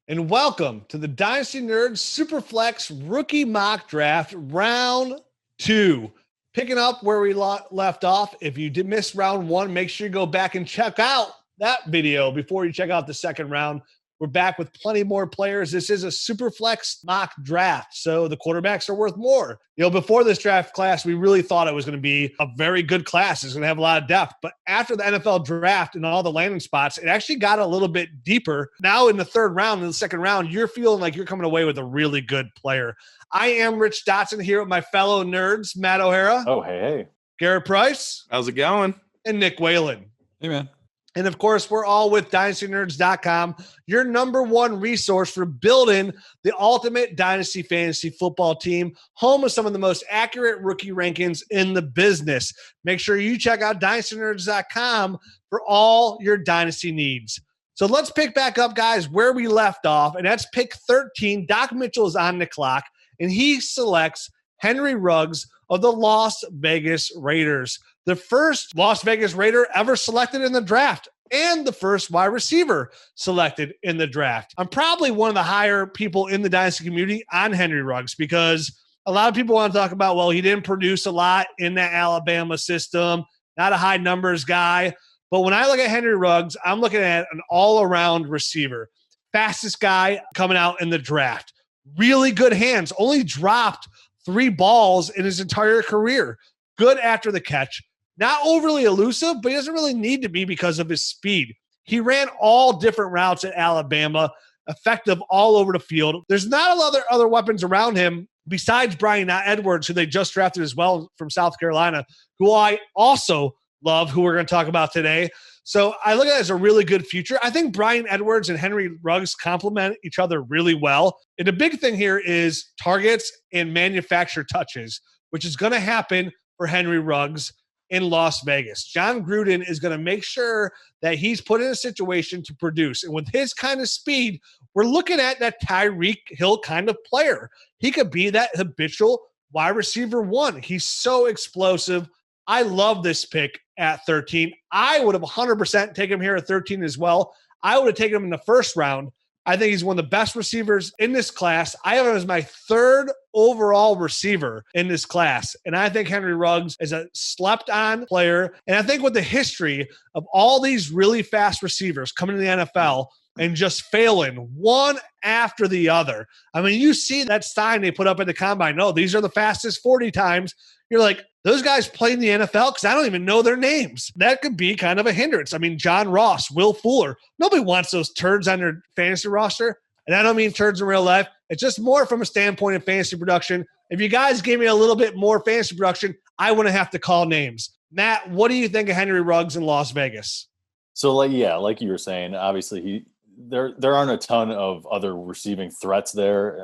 and welcome to the Dynasty Nerds Superflex Rookie Mock Draft Round 2. Picking up where we left off. If you did miss round 1, make sure you go back and check out that video before you check out the second round. We're back with plenty more players. This is a Superflex mock draft, so the quarterbacks are worth more. Before this draft class, we really thought it was going to be a very good class. It's going to have a lot of depth. But after the NFL draft and all the landing spots, it actually got a little bit deeper. Now in the third round, in the second round, you're feeling like you're coming away with a really good player. I am Rich Dotson here with my fellow nerds, Matt O'Hara. Oh, hey. Garrett Price. How's it going? And Nick Whalen. Hey, man. And, of course, we're all with dynastynerds.com, your number one resource for building the ultimate dynasty fantasy football team, home of some of the most accurate rookie rankings in the business. Make sure you check out dynastynerds.com for all your dynasty needs. So let's pick back up, guys, where we left off, and that's pick 13. Doc Mitchell is on the clock, and he selects Henry Ruggs of the Las Vegas Raiders, the first Las Vegas Raider ever selected in the draft and the first wide receiver selected in the draft. I'm probably one of the higher people in the dynasty community on Henry Ruggs because a lot of people want to talk about, well, he didn't produce a lot in that Alabama system, not a high numbers guy. But when I look at Henry Ruggs, I'm looking at an all-around receiver, fastest guy coming out in the draft, really good hands, only dropped 3 balls in his entire career, good after the catch. Not overly elusive, but he doesn't really need to be because of his speed. He ran all different routes at Alabama, effective all over the field. There's not a lot of other weapons around him besides Bryan Edwards, who they just drafted as well from South Carolina, who I also love, who we're going to talk about today. So I look at it as a really good future. I think Bryan Edwards and Henry Ruggs complement each other really well. And the big thing here is targets and manufactured touches, which is going to happen for Henry Ruggs in Las Vegas. John Gruden is going to make sure that he's put in a situation to produce. And with his kind of speed, we're looking at that Tyreek Hill kind of player. He could be that habitual wide receiver 1. He's so explosive. I love this pick at 13. I would have 100% taken him here at 13 as well. I would have taken him in the first round. I think he's one of the best receivers in this class. I have him as my 3rd overall receiver in this class. And I think Henry Ruggs is a slept-on player. And I think with the history of all these really fast receivers coming to the NFL and just failing one after the other. I mean, you see that sign they put up at the combine. No, these are the fastest 40 times. You're like, those guys play in the NFL because I don't even know their names. That could be kind of a hindrance. I mean, John Ross, Will Fuller. Nobody wants those turds on their fantasy roster. And I don't mean turds in real life. It's just more from a standpoint of fantasy production. If you guys gave me a little bit more fantasy production, I wouldn't have to call names. Matt, what do you think of Henry Ruggs in Las Vegas? So, like you were saying, obviously there aren't a ton of other receiving threats there.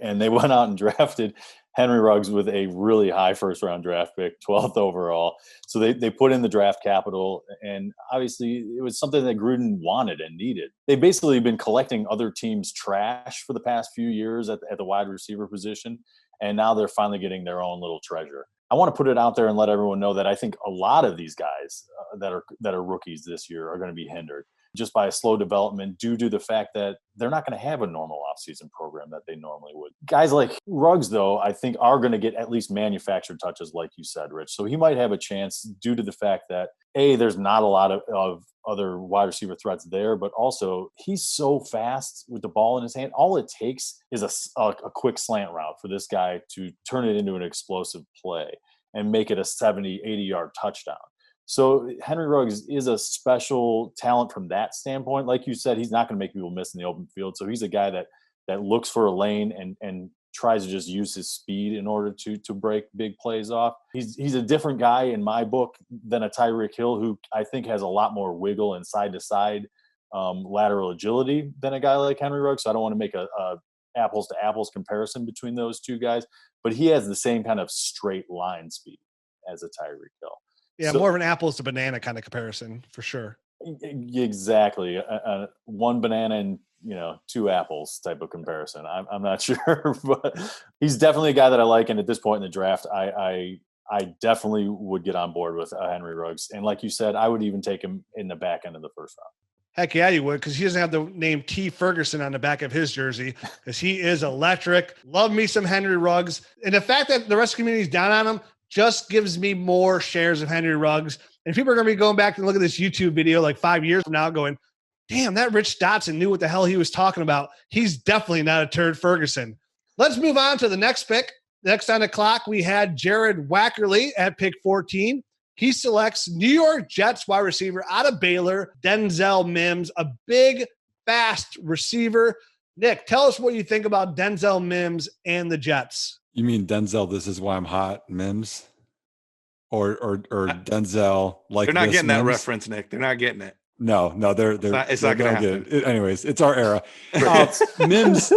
And they went out and drafted Henry Ruggs with a really high first-round draft pick, 12th overall. So they put in the draft capital, and obviously it was something that Gruden wanted and needed. They've basically been collecting other teams' trash for the past few years at the wide receiver position, and now they're finally getting their own little treasure. I want to put it out there and let everyone know that I think a lot of these guys that are rookies this year are going to be hindered just by a slow development due to the fact that they're not going to have a normal offseason program that they normally would. Guys like Ruggs, though, I think are going to get at least manufactured touches, like you said, Rich. So he might have a chance due to the fact that, A, there's not a lot of other wide receiver threats there, but also he's so fast with the ball in his hand. All it takes is a quick slant route for this guy to turn it into an explosive play and make it a 70, 80-yard touchdown. So Henry Ruggs is a special talent from that standpoint. Like you said, he's not going to make people miss in the open field. So he's a guy that looks for a lane and tries to just use his speed in order to break big plays off. He's a different guy in my book than a Tyreek Hill, who I think has a lot more wiggle and side-to-side lateral agility than a guy like Henry Ruggs. So I don't want to make a apples-to-apples comparison between those two guys. But he has the same kind of straight line speed as a Tyreek Hill. Yeah, so, more of an apples to banana kind of comparison for sure. Exactly. One banana and 2 apples type of comparison. I'm not sure, but he's definitely a guy that I like. And at this point in the draft, I definitely would get on board with Henry Ruggs. And like you said, I would even take him in the back end of the first round. Heck yeah, you would, because he doesn't have the name T. Ferguson on the back of his jersey, because he is electric. Love me some Henry Ruggs. And the fact that the rest of the community is down on him just gives me more shares of Henry Ruggs. And people are going to be going back and look at this YouTube video like 5 years from now going, damn, that Rich Dotson knew what the hell he was talking about. He's definitely not a turd Ferguson. Let's move on to the next pick. Next on the clock, we had Jared Wackerly at pick 14. He selects New York Jets wide receiver out of Baylor, Denzel Mims, a big, fast receiver. Nick, tell us what you think about Denzel Mims and the Jets. You mean Denzel, this is why I'm hot, Mims? Or Denzel, like they're not this getting Mims? that reference, Nick. They're not getting it. No, they're it's not going to happen. Anyways, it's our era. Mims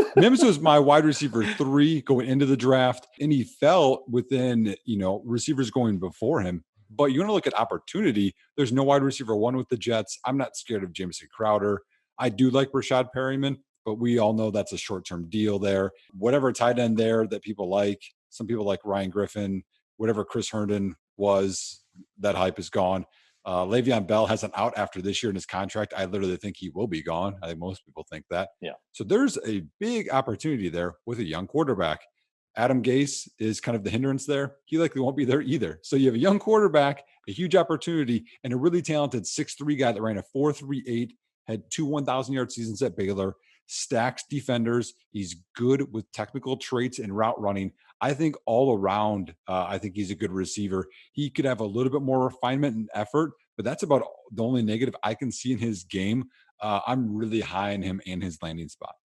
was my wide receiver 3 going into the draft, and he fell within, receivers going before him. But you want to look at opportunity. There's no wide receiver 1 with the Jets. I'm not scared of Jamison Crowder. I do like Rashad Perryman, but we all know that's a short-term deal there. Whatever tight end there that people like, some people like Ryan Griffin, whatever Chris Herndon was, that hype is gone. Le'Veon Bell has an out after this year in his contract. I literally think he will be gone. I think most people think that. Yeah. So there's a big opportunity there with a young quarterback. Adam Gase is kind of the hindrance there. He likely won't be there either. So you have a young quarterback, a huge opportunity, and a really talented 6'3" guy that ran a 4.38, had 2 1,000-yard seasons at Baylor, stacks defenders. He's good with technical traits and route running. I think all around, I think he's a good receiver. He could have a little bit more refinement and effort, but that's about the only negative I can see in his game. I'm really high on him and his landing spot.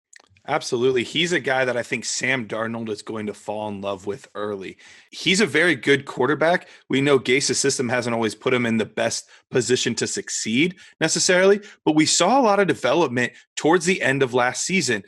Absolutely. He's a guy that I think Sam Darnold is going to fall in love with early. He's a very good quarterback. We know Gase's system hasn't always put him in the best position to succeed necessarily, but we saw a lot of development towards the end of last season.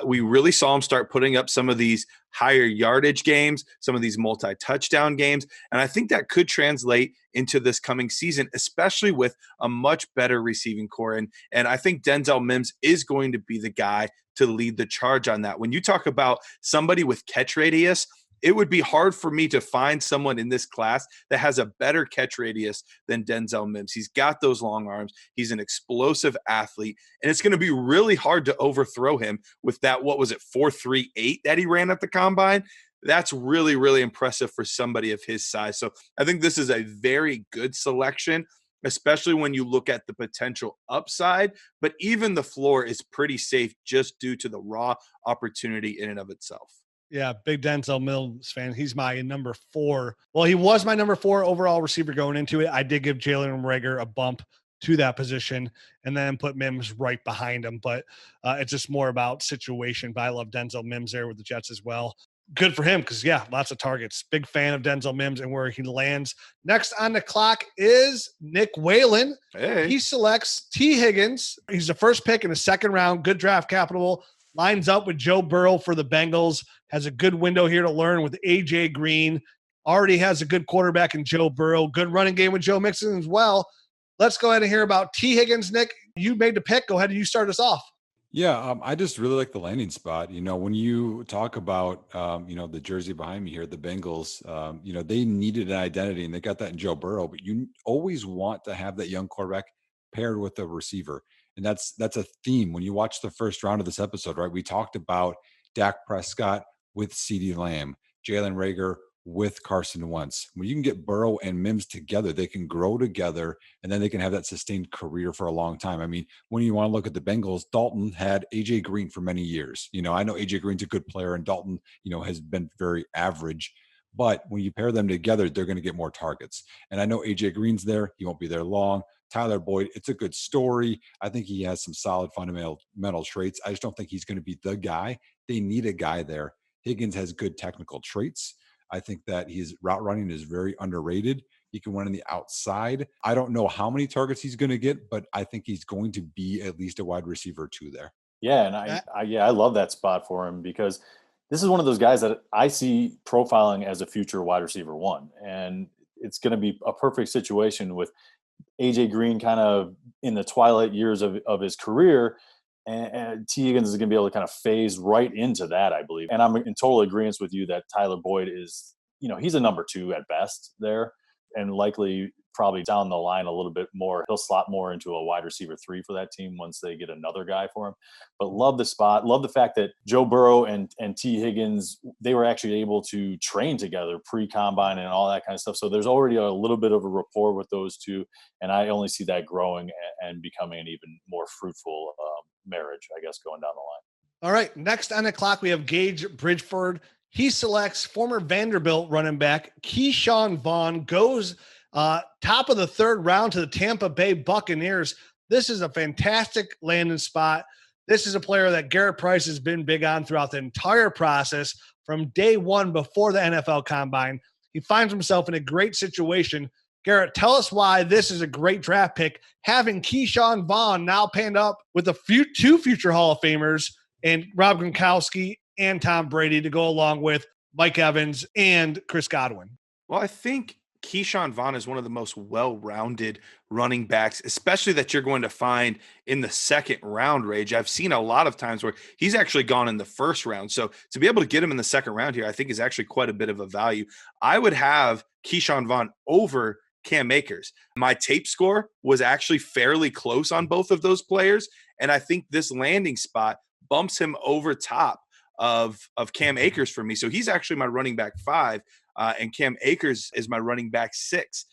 We really saw him start putting up some of these higher yardage games, some of these multi-touchdown games, and I think that could translate into this coming season, especially with a much better receiving core. And I think Denzel Mims is going to be the guy to lead the charge on that. When you talk about somebody with catch radius, it would be hard for me to find someone in this class that has a better catch radius than Denzel Mims. He's got those long arms. He's an explosive athlete, and it's going to be really hard to overthrow him with that, 4.38 that he ran at the combine. That's really, really impressive for somebody of his size. So I think this is a very good selection, especially when you look at the potential upside, but even the floor is pretty safe just due to the raw opportunity in and of itself. Yeah, big Denzel Mims fan. He's my number 4. Well, he was my number 4 overall receiver going into it. I did give Jalen Reagor a bump to that position and then put Mims right behind him. But it's just more about situation. But I love Denzel Mims there with the Jets as well. Good for him because, yeah, lots of targets. Big fan of Denzel Mims and where he lands. Next on the clock is Nick Whalen. Hey. He selects T. Higgins. He's the first pick in the second round. Good draft capital. Lines up with Joe Burrow for the Bengals. Has a good window here to learn with A.J. Green. Already has a good quarterback in Joe Burrow. Good running game with Joe Mixon as well. Let's go ahead and hear about T. Higgins, Nick. You made the pick. Go ahead and you start us off. Yeah, I just really like the landing spot. When you talk about, the jersey behind me here, the Bengals, they needed an identity and they got that in Joe Burrow, but you always want to have that young quarterback paired with a receiver. And that's a theme. When you watch the first round of this episode, right, we talked about Dak Prescott with CeeDee Lamb, Jalen Reagor with Carson Wentz. When you can get Burrow and Mims together, they can grow together and then they can have that sustained career for a long time. I mean, when you want to look at the Bengals, Dalton had AJ Green for many years. I know AJ Green's a good player and Dalton, has been very average, but when you pair them together, they're going to get more targets. And I know AJ Green's there. He won't be there long. Tyler Boyd, it's a good story. I think he has some solid fundamental traits. I just don't think he's going to be the guy. They need a guy there. Higgins has good technical traits. I think that his route running is very underrated. He can run on the outside. I don't know how many targets he's going to get, but I think he's going to be at least a wide receiver 2 there. Yeah, and I love that spot for him because this is one of those guys that I see profiling as a future wide receiver 1. And it's going to be a perfect situation with AJ Green kind of in the twilight years of his career. And T. Higgins is going to be able to kind of phase right into that, I believe. And I'm in total agreement with you that Tyler Boyd is, he's a number 2 at best there and likely probably down the line a little bit more. He'll slot more into a wide receiver 3 for that team once they get another guy for him. But love the spot. Love the fact that Joe Burrow and T. Higgins, they were actually able to train together pre-combine and all that kind of stuff. So there's already a little bit of a rapport with those two. And I only see that growing and becoming an even more fruitful marriage, I guess, going down the line. All right. Next on the clock, we have Gage Bridgeford. He selects former Vanderbilt running back Keyshawn Vaughn, goes top of the 3rd round to the Tampa Bay Buccaneers. This is a fantastic landing spot. This is a player that Garrett Price has been big on throughout the entire process from day one before the NFL Combine. He finds himself in a great situation. Garrett, tell us why this is a great draft pick, having Keyshawn Vaughn now paired up with two future Hall of Famers and Rob Gronkowski and Tom Brady to go along with Mike Evans and Chris Godwin. Well, I think Keyshawn Vaughn is one of the most well-rounded running backs, especially that you're going to find in the 2nd round range. I've seen a lot of times where he's actually gone in the 1st round. So to be able to get him in the 2nd round here, I think is actually quite a bit of a value. I would have Keyshawn Vaughn over Cam Akers. My tape score was actually fairly close on both of those players. And I think this landing spot bumps him over top of Cam Akers for me. So he's actually my running back 5, and Cam Akers is my running back 6.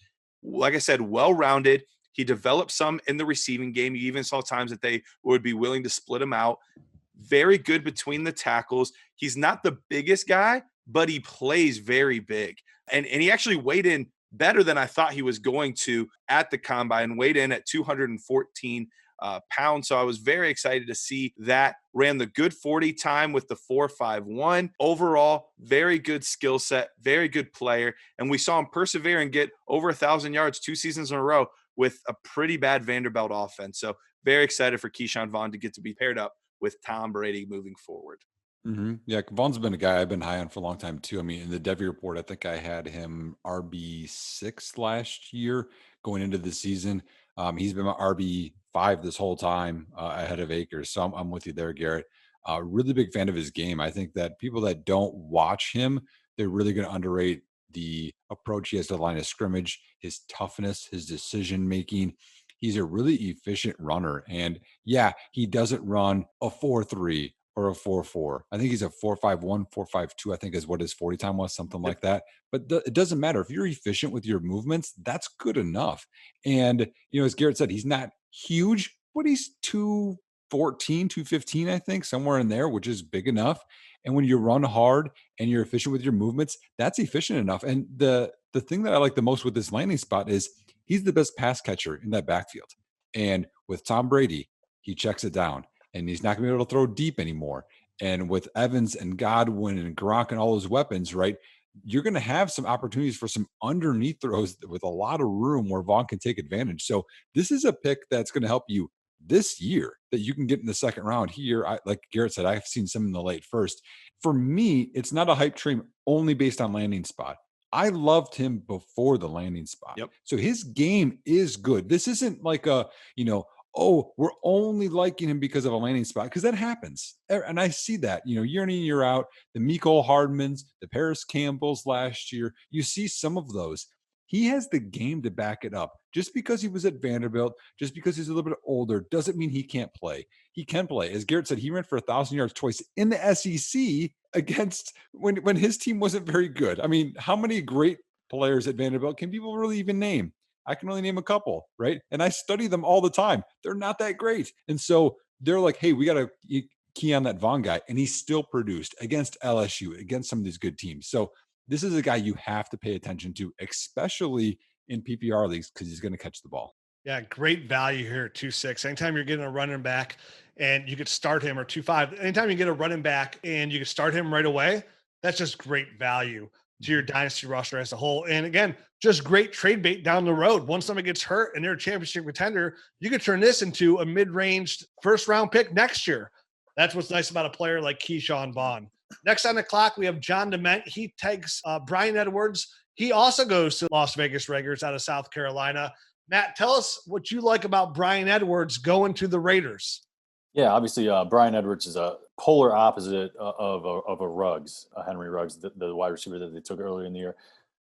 Like I said, well-rounded. He developed some in the receiving game. You even saw times that they would be willing to split him out. Very good between the tackles. He's not the biggest guy, but he plays very big. And he actually weighed in better than I thought he was going to at the combine, weighed in at 214 pounds. So I was very excited to see that. Ran the good 40 time with the 4.51. Overall, very good skill set, very good player. And we saw him persevere and get over 1,000 yards 2 seasons in a row with a pretty bad Vanderbilt offense. So very excited for Keyshawn Vaughn to get to be paired up with Tom Brady moving forward. Mm-hmm. Yeah, Vaughn's been a guy I've been high on for a long time too. I mean, in the Devy report, I think I had him RB6 last year going into the season. He's been my RB5 this whole time ahead of Akers. So I'm with you there, Garrett. Really big fan of his game. I think that people that don't watch him, they're really going to underrate the approach he has to the line of scrimmage, his toughness, his decision making. He's a really efficient runner. And yeah, he doesn't run a 4.3 or a 4.4. I think he's a 4.51, 4.52, I think is what his 40 time was, something like that. But it doesn't matter. If you're efficient with your movements, that's good enough. And, as Garrett said, he's not huge, but he's 214, 215, I think, somewhere in there, which is big enough. And when you run hard and you're efficient with your movements, that's efficient enough. And the thing that I like the most with this landing spot is he's the best pass catcher in that backfield. And with Tom Brady, he checks it down. And he's not going to be able to throw deep anymore. And with Evans and Godwin and Gronk and all those weapons, right, you're going to have some opportunities for some underneath throws with a lot of room where Vaughn can take advantage. So this is a pick that's going to help you this year that you can get in the 2nd round here. Like Garrett said, I've seen some in the late 1st. For me, it's not a hype train only based on landing spot. I loved him before the landing spot. Yep. So his game is good. This isn't like a, oh, we're only liking him because of a landing spot, because that happens. And I see that, year in and year out, the Mecole Hardmans, the Paris Campbells last year, you see some of those. He has the game to back it up. Just because he was at Vanderbilt, just because he's a little bit older, doesn't mean he can't play. He can play. As Garrett said, he ran for 1,000 yards twice in the SEC against when his team wasn't very good. I mean, how many great players at Vanderbilt can people really even name? I can only name a couple, right? And I study them all the time. They're not that great. And so they're like, hey, we got to key on that Vaughn guy. And he still produced against LSU, against some of these good teams. So this is a guy you have to pay attention to, especially in PPR leagues, because he's going to catch the ball. Yeah, great value here at 2.6. Anytime you're getting a running back and you could start him, or 2.5, anytime you get a running back and you can start him right away, that's just great value to your dynasty roster as a whole. And again, just great trade bait down the road. Once somebody gets hurt and they're a championship contender, you could turn this into a mid-range 1st round pick next year. That's what's nice about a player like Keyshawn Vaughn. Next on the clock, we have John Dement. He takes Brian Edwards. He also goes to Las Vegas Raiders out of South Carolina. Matt, tell us what you like about Brian Edwards going to the Raiders. Yeah, obviously, Brian Edwards is a polar opposite of a Ruggs, Henry Ruggs, the wide receiver that they took earlier in the year.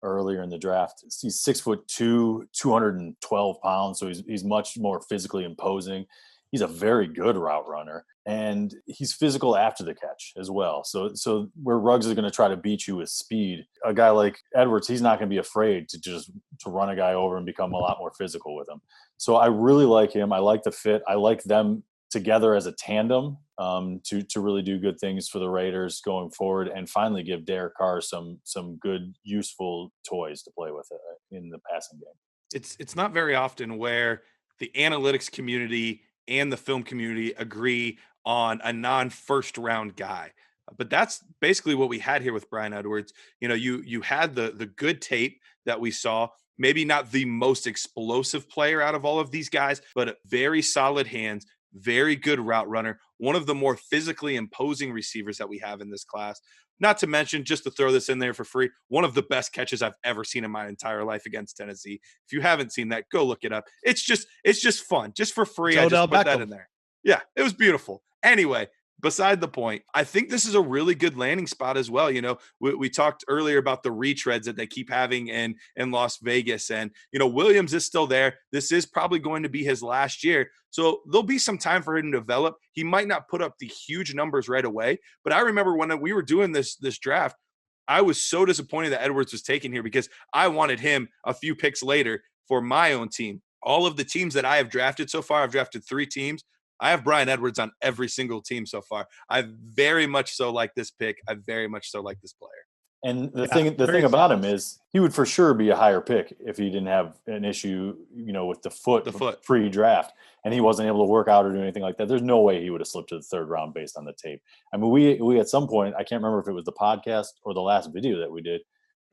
earlier in the draft. He's 6'2", 212 pounds, so he's much more physically imposing. He's a very good route runner, and he's physical after the catch as well. So where Ruggs is going to try to beat you with speed, a guy like Edwards, he's not going to be afraid to run a guy over and become a lot more physical with him. So I really like him. I like the fit. I like them together as a tandem to really do good things for the Raiders going forward, and finally give Derek Carr some good, useful toys to play with in the passing game. It's not very often where the analytics community and the film community agree on a non-first round guy. But that's basically what we had here with Bryan Edwards. You know, you had the good tape that we saw, maybe not the most explosive player out of all of these guys, but very solid hands, very good route runner, one of the more physically imposing receivers that we have in this class. Not to mention, just to throw this in there for free, one of the best catches I've ever seen in my entire life against Tennessee. If you haven't seen that, go look it up. It's just fun, just for free. I just put that in there. Yeah, it was beautiful. Anyway, beside the point, I think this is a really good landing spot as well. You know, we talked earlier about the retreads that they keep having in Las Vegas, and, you know, Williams is still there. This is probably going to be his last year. So there'll be some time for him to develop. He might not put up the huge numbers right away, but I remember when we were doing this draft, I was so disappointed that Edwards was taken here because I wanted him a few picks later for my own team. All of the teams that I have drafted so far, I've drafted 3 teams. I have Bryan Edwards on every single team so far. I very much so like this pick. I very much so like this player. And the thing about him is he would for sure be a higher pick if he didn't have an issue, you know, with the foot pre-draft, and he wasn't able to work out or do anything like that. There's no way he would have slipped to the 3rd round based on the tape. I mean, we at some point, I can't remember if it was the podcast or the last video that we did,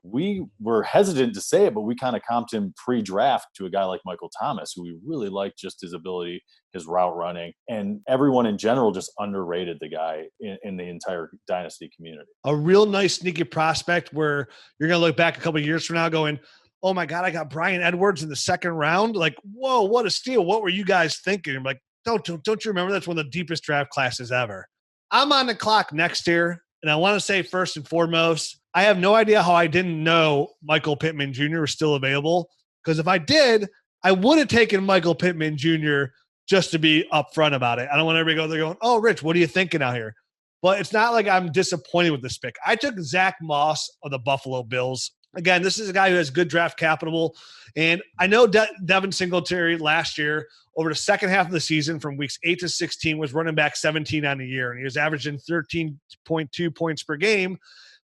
we were hesitant to say it, but we kind of comped him pre-draft to a guy like Michael Thomas, who we really liked just his ability, his route running, and everyone in general just underrated the guy in the entire dynasty community. A real nice sneaky prospect where you're going to look back a couple of years from now going, oh my God, I got Bryan Edwards in the 2nd round. Like, whoa, what a steal. What were you guys thinking? I'm like, don't you remember that's one of the deepest draft classes ever? I'm on the clock next year. And I want to say first and foremost, I have no idea how I didn't know Michael Pittman Jr. was still available. Because if I did, I would have taken Michael Pittman Jr. just to be upfront about it. I don't want everybody to go there going, oh, Rich, what are you thinking out here? But it's not like I'm disappointed with this pick. I took Zach Moss of the Buffalo Bills. Again, this is a guy who has good draft capital. And I know Devin Singletary last year, over the second half of the season from weeks 8 to 16, was running back 17 on the year. And he was averaging 13.2 points per game.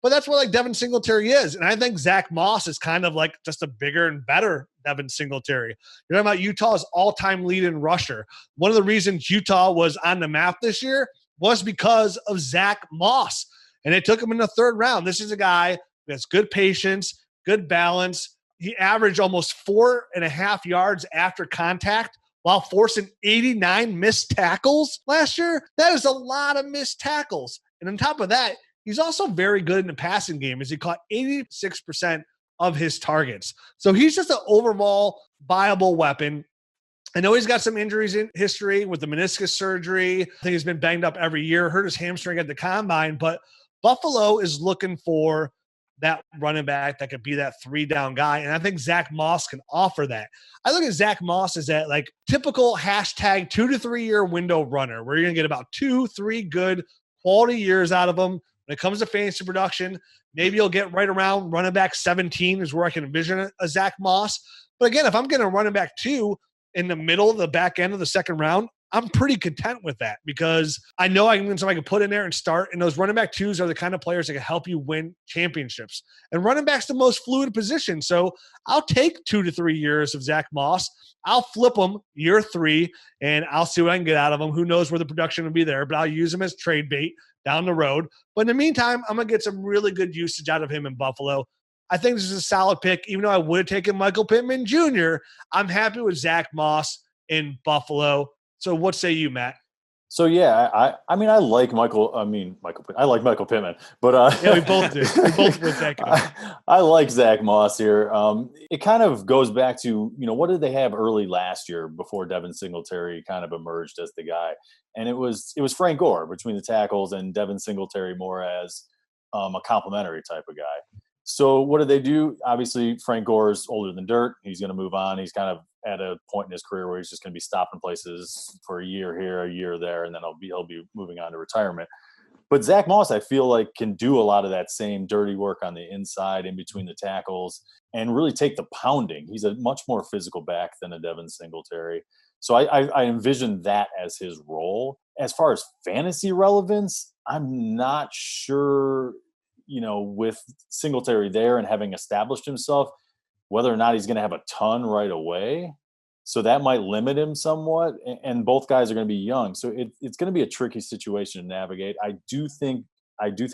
But that's what like Devin Singletary is. And I think Zach Moss is kind of like just a bigger and better Devin Singletary. You're talking about Utah's all-time leading rusher. One of the reasons Utah was on the map this year was because of Zach Moss. And they took him in the 3rd round. This is a guy who has good patience, good balance. He averaged almost 4.5 yards after contact while forcing 89 missed tackles last year. That is a lot of missed tackles. And on top of that, he's also very good in the passing game as he caught 86% of his targets. So he's just an overall viable weapon. I know he's got some injuries in history with the meniscus surgery. I think he's been banged up every year, hurt his hamstring at the combine, but Buffalo is looking for that running back that could be that 3-down guy. And I think Zach Moss can offer that. I look at Zach Moss as that like typical hashtag 2 to 3 year window runner where you're going to get about 2-3 good quality years out of him. When it comes to fantasy production, maybe you'll get right around running back 17 is where I can envision a Zach Moss. But again, if I'm getting a running back 2 in the middle of the back end of the 2nd round, I'm pretty content with that because I know I can somebody can put in there and start. And those running back 2s are the kind of players that can help you win championships. And running back's the most fluid position. So I'll take 2 to 3 years of Zach Moss. I'll flip him year 3 and I'll see what I can get out of him. Who knows where the production will be there, but I'll use him as trade bait down the road. But in the meantime, I'm going to get some really good usage out of him in Buffalo. I think this is a solid pick. Even though I would have taken Michael Pittman Jr., I'm happy with Zach Moss in Buffalo. So what say you, Matt? So yeah, I mean I like Michael Pittman, but yeah, we both do. We both would take him. I like Zach Moss here. It kind of goes back to, you know, what did they have early last year before Devin Singletary kind of emerged as the guy, and it was Frank Gore between the tackles and Devin Singletary more as a complimentary type of guy. So what do they do? Obviously, Frank Gore is older than dirt. He's going to move on. He's kind of at a point in his career where he's just going to be stopping places for a year here, a year there, and then he'll be moving on to retirement. But Zach Moss, I feel like, can do a lot of that same dirty work on the inside, in between the tackles, and really take the pounding. He's a much more physical back than a Devin Singletary. So I envision that as his role. As far as fantasy relevance, I'm not sure, with Singletary there and having established himself, whether or not he's going to have a ton right away. So that might limit him somewhat. And both guys are going to be young. So it's going to be a tricky situation to navigate. I do think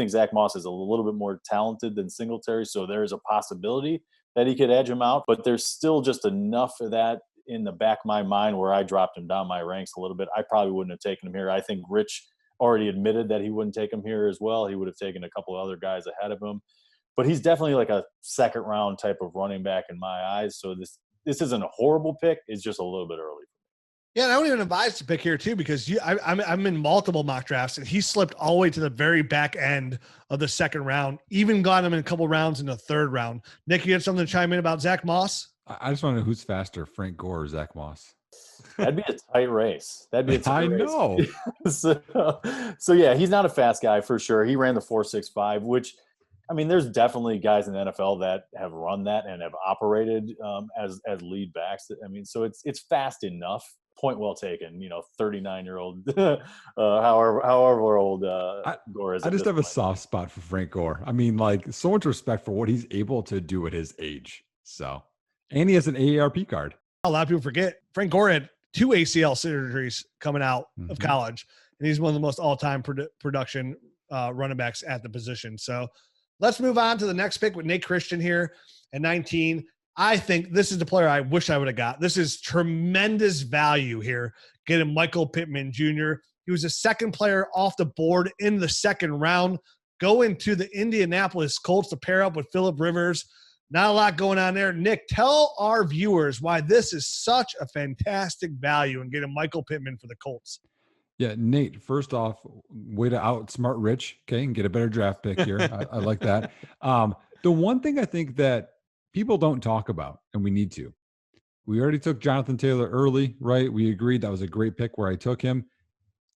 Zach Moss is a little bit more talented than Singletary. So there is a possibility that he could edge him out. But there's still just enough of that in the back of my mind where I dropped him down my ranks a little bit. I probably wouldn't have taken him here. I think Rich already admitted that he wouldn't take him here as well. He would have taken a couple of other guys ahead of him. But he's definitely like a second round type of running back in my eyes. So this isn't a horrible pick. It's just a little bit early. Yeah, and I don't even advise to pick here too, because I'm in multiple mock drafts, and he slipped all the way to the very back end of the second round, even got him in a couple rounds in the third round. Nick, you have something to chime in about Zach Moss? I just want to know who's faster, Frank Gore or Zach Moss? That'd be a tight race. I know. So yeah, he's not a fast guy for sure. He ran the 4.65, which, I mean, there's definitely guys in the NFL that have run that and have operated as lead backs. I mean, so it's fast enough. Point well taken. 39-year-old, however old Gore is. I just have a soft spot for Frank Gore. I mean, like, so much respect for what he's able to do at his age. So, and he has an AARP card. A lot of people forget Frank Gore had 2 ACL surgeries coming out of college, and he's one of the most all-time production running backs at the position. So let's move on to the next pick with Nate Christian here at 19. I think this is the player I wish I would have got. This is tremendous value here, getting Michael Pittman Jr. He was the second player off the board in the second round, going to the Indianapolis Colts to pair up with Phillip Rivers. Not a lot going on there. Nick, tell our viewers why this is such a fantastic value in getting Michael Pittman for the Colts. Yeah, Nate, first off, way to outsmart Rich, okay, and get a better draft pick here. I like that. The one thing I think that people don't talk about, and we need to, we already took Jonathan Taylor early, right? We agreed that was a great pick where I took him.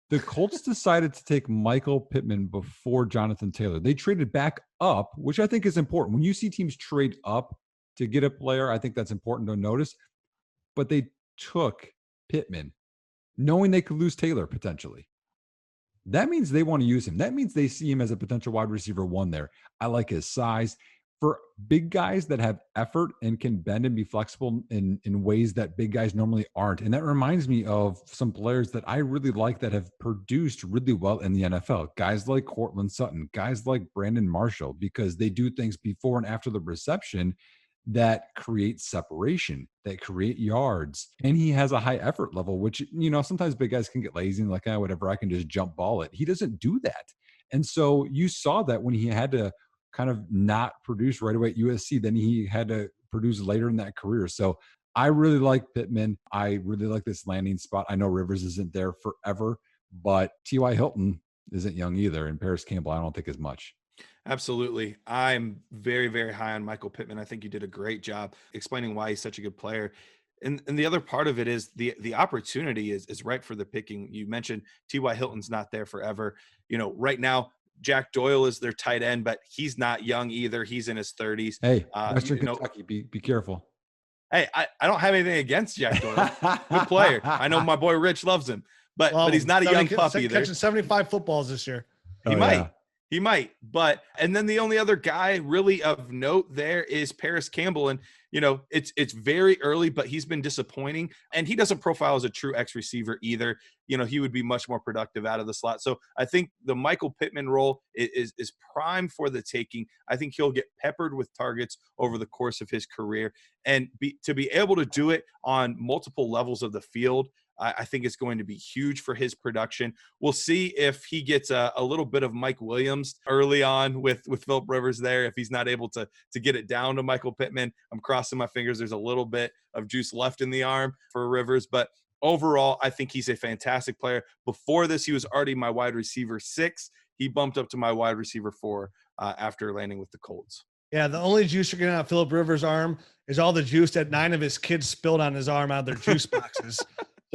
The Colts decided to take Michael Pittman before Jonathan Taylor. They traded back up, which I think is important. When you see teams trade up to get a player, I think that's important to notice. But they took Pittman, knowing they could lose Taylor potentially. That means they want to use him. That means they see him as a potential wide receiver 1 there. I like his size. For big guys that have effort and can bend and be flexible in ways that big guys normally aren't. And that reminds me of some players that I really like that have produced really well in the NFL. Guys like Cortland Sutton, guys like Brandon Marshall, because they do things before and after the reception that create separation, that create yards. And he has a high effort level, which, sometimes big guys can get lazy and like, whatever, I can just jump ball it. He doesn't do that. And so you saw that when he had to kind of not produce right away at USC, then he had to produce later in that career. So I really like Pittman. I really like this landing spot. I know Rivers isn't there forever, but T.Y. Hilton isn't young either. And Paris Campbell, I don't think as much. Absolutely. I'm very, very high on Michael Pittman. I think you did a great job explaining why he's such a good player. And the other part of it is the opportunity is right for the picking. You mentioned T.Y. Hilton's not there forever. Right now, Jack Doyle is their tight end, but he's not young either. He's in his 30s. Hey, Western Kentucky, be careful. Hey, I don't have anything against Jack Doyle. Good player. I know my boy Rich loves him, but he's not a young puppy. Catching 75 footballs this year. He might. Yeah. He might. And then the only other guy really of note there is Paris Campbell. And, it's very early, but he's been disappointing. And he doesn't profile as a true X receiver either. He would be much more productive out of the slot. So I think the Michael Pittman role is prime for the taking. I think he'll get peppered with targets over the course of his career. And to be able to do it on multiple levels of the field, I think it's going to be huge for his production. We'll see if he gets a little bit of Mike Williams early on with Phillip Rivers there. If he's not able to get it down to Michael Pittman, I'm crossing my fingers. There's a little bit of juice left in the arm for Rivers. But overall, I think he's a fantastic player. Before this, he was already my wide receiver 6. He bumped up to my wide receiver 4 after landing with the Colts. Yeah, the only juice you're getting out of Phillip Rivers' arm is all the juice that 9 of his kids spilled on his arm out of their juice boxes.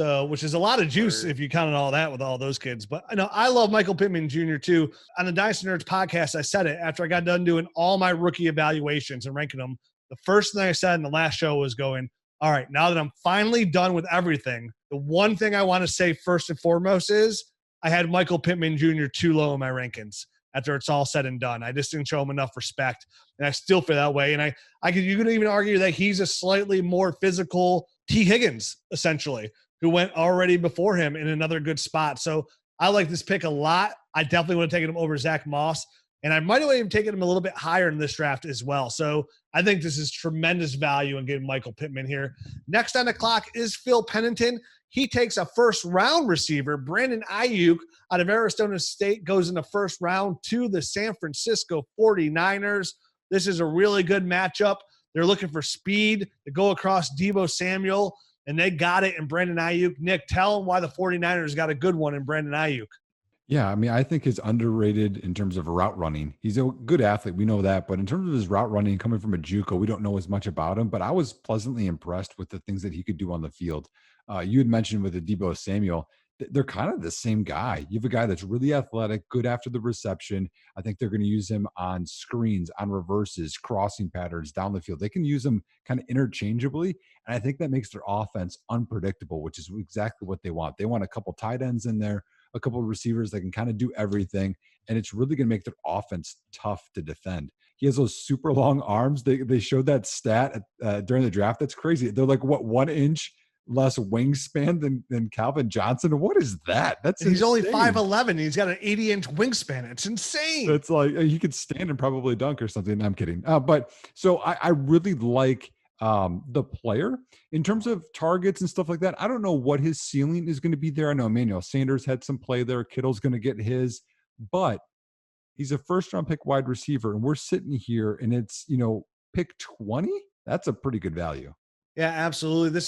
So, which is a lot of juice if you counted all that with all those kids. But I know I love Michael Pittman Jr. too. On the Dynasty Nerds podcast, I said it after I got done doing all my rookie evaluations and ranking them. The first thing I said in the last show was going, all right, now that I'm finally done with everything, the one thing I want to say first and foremost is I had Michael Pittman Jr. too low in my rankings after it's all said and done. I just didn't show him enough respect, and I still feel that way. And you could even argue that he's a slightly more physical T. Higgins, essentially, who went already before him in another good spot. So I like this pick a lot. I definitely would have taken him over Zach Moss, and I might have even taken him a little bit higher in this draft as well. So I think this is tremendous value in getting Michael Pittman here. Next on the clock is Phil Pennington. He takes a first-round receiver. Brandon Ayuk out of Arizona State goes in the first round to the San Francisco 49ers. This is a really good matchup. They're looking for speed to go across Deebo Samuel, and they got it in Brandon Ayuk. Nick, tell them why the 49ers got a good one in Brandon Ayuk. Yeah, I mean, I think he's underrated in terms of route running. He's a good athlete, we know that, but in terms of his route running coming from a JUCO, we don't know as much about him, but I was pleasantly impressed with the things that he could do on the field. You had mentioned with the Deebo Samuel, they're kind of the same guy. You have a guy that's really athletic, good after the reception. I think they're going to use him on screens, on reverses, crossing patterns down the field. They can use him kind of interchangeably, and I think that makes their offense unpredictable, which is exactly what they want. They want a couple tight ends in there, a couple of receivers that can kind of do everything, and it's really going to make their offense tough to defend. He has those super long arms. They showed that stat during the draft. That's crazy. They're like, 1 inch less wingspan than Calvin Johnson? What is that? He's only 5'11". He's got an 80-inch wingspan. It's insane. It's like he could stand and probably dunk or something. I'm kidding. But so I really like the player in terms of targets and stuff like that. I don't know what his ceiling is going to be there. I know Emmanuel Sanders had some play there. Kittle's going to get his, but he's a first-round pick wide receiver, and we're sitting here, and it's pick 20. That's a pretty good value. Yeah, absolutely.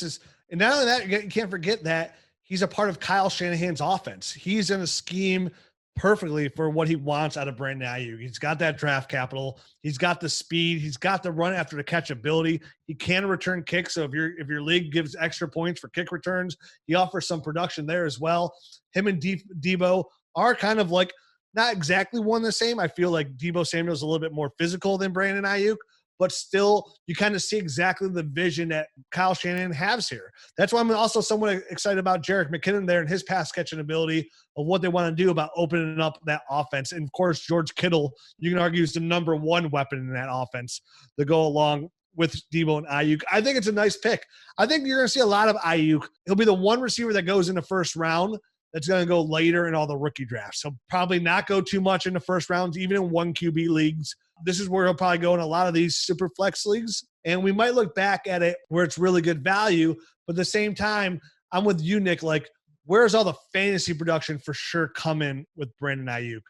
And not only that, you can't forget that he's a part of Kyle Shanahan's offense. He's in a scheme perfectly for what he wants out of Brandon Ayuk. He's got that draft capital. He's got the speed. He's got the run after the catch ability. He can return kicks. So if your league gives extra points for kick returns, he offers some production there as well. Him and Deebo are kind of like not exactly one the same. I feel like Deebo Samuel's a little bit more physical than Brandon Ayuk, but still you kind of see exactly the vision that Kyle Shanahan has here. That's why I'm also somewhat excited about Jerick McKinnon there and his pass catching ability of what they want to do about opening up that offense. And of course, George Kittle, you can argue, is the number one weapon in that offense to go along with Deebo and Ayuk. I think it's a nice pick. I think you're going to see a lot of Ayuk. He'll be the one receiver that goes in the first round that's going to go later in all the rookie drafts. He'll probably not go too much in the first rounds, even in 1 QB leagues. This is where he'll probably go in a lot of these super flex leagues. And we might look back at it where it's really good value. But at the same time, I'm with you, Nick. Like, where's all the fantasy production for sure coming with Brandon Ayuk?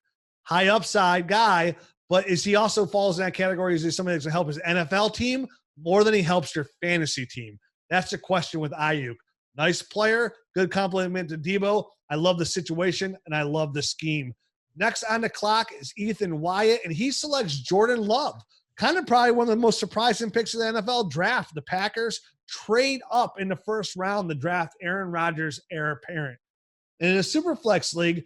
High upside guy, but is he also falls in that category? Is he somebody that's going to help his NFL team more than he helps your fantasy team? That's the question with Ayuk. Nice player, good compliment to Deebo. I love the situation, and I love the scheme. Next on the clock is Ethan Wyatt, and he selects Jordan Love. Kind of probably one of the most surprising picks of the NFL draft. The Packers trade up in the first round to draft Aaron Rodgers' heir apparent. And in a super flex league,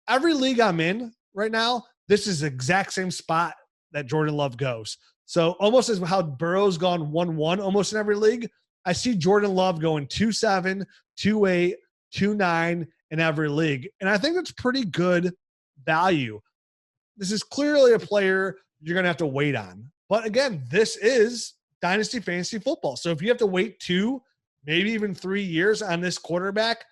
every league I'm in right now, this is the exact same spot that Jordan Love goes. So almost as how Burrow's gone 1-1 almost in every league, I see Jordan Love going 2-7, 2-8, 2-9 in every league. And I think that's pretty good value. This is clearly a player you're going to have to wait on. But again, this is Dynasty Fantasy Football. So if you have to wait 2, maybe even 3 years on this quarterback,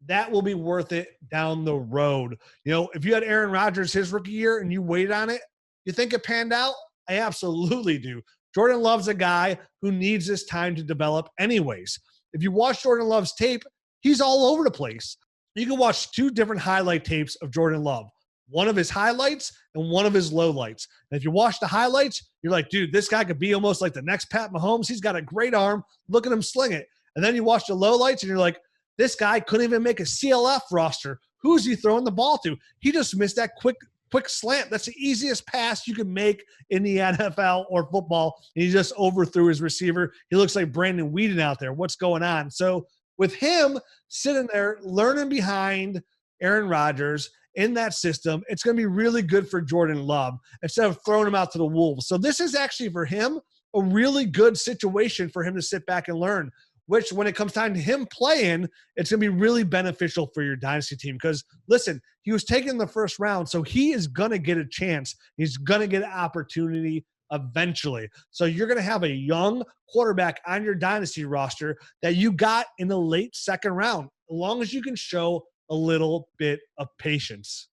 that will be worth it down the road. If you had Aaron Rodgers his rookie year and you waited on it, you think it panned out? I absolutely do. Jordan Love's a guy who needs this time to develop anyways. If you watch Jordan Love's tape, he's all over the place. You can watch 2 different highlight tapes of Jordan Love. One of his highlights and one of his lowlights. And if you watch the highlights, you're like, dude, this guy could be almost like the next Pat Mahomes. He's got a great arm. Look at him sling it. And then you watch the lowlights and you're like, this guy couldn't even make a CLF roster. Who's he throwing the ball to? He just missed that quick quick slant. That's the easiest pass you can make in the NFL or football. And he just overthrew his receiver. He looks like Brandon Whedon out there. What's going on? So with him sitting there learning behind Aaron Rodgers in that system, it's going to be really good for Jordan Love instead of throwing him out to the wolves. So this is actually for him a really good situation for him to sit back and learn, which when it comes time to him playing, it's going to be really beneficial for your dynasty team. Because listen, he was taken in the first round, so he is going to get a chance. He's going to get an opportunity eventually. So you're going to have a young quarterback on your dynasty roster that you got in the late second round, as long as you can show a little bit of patience.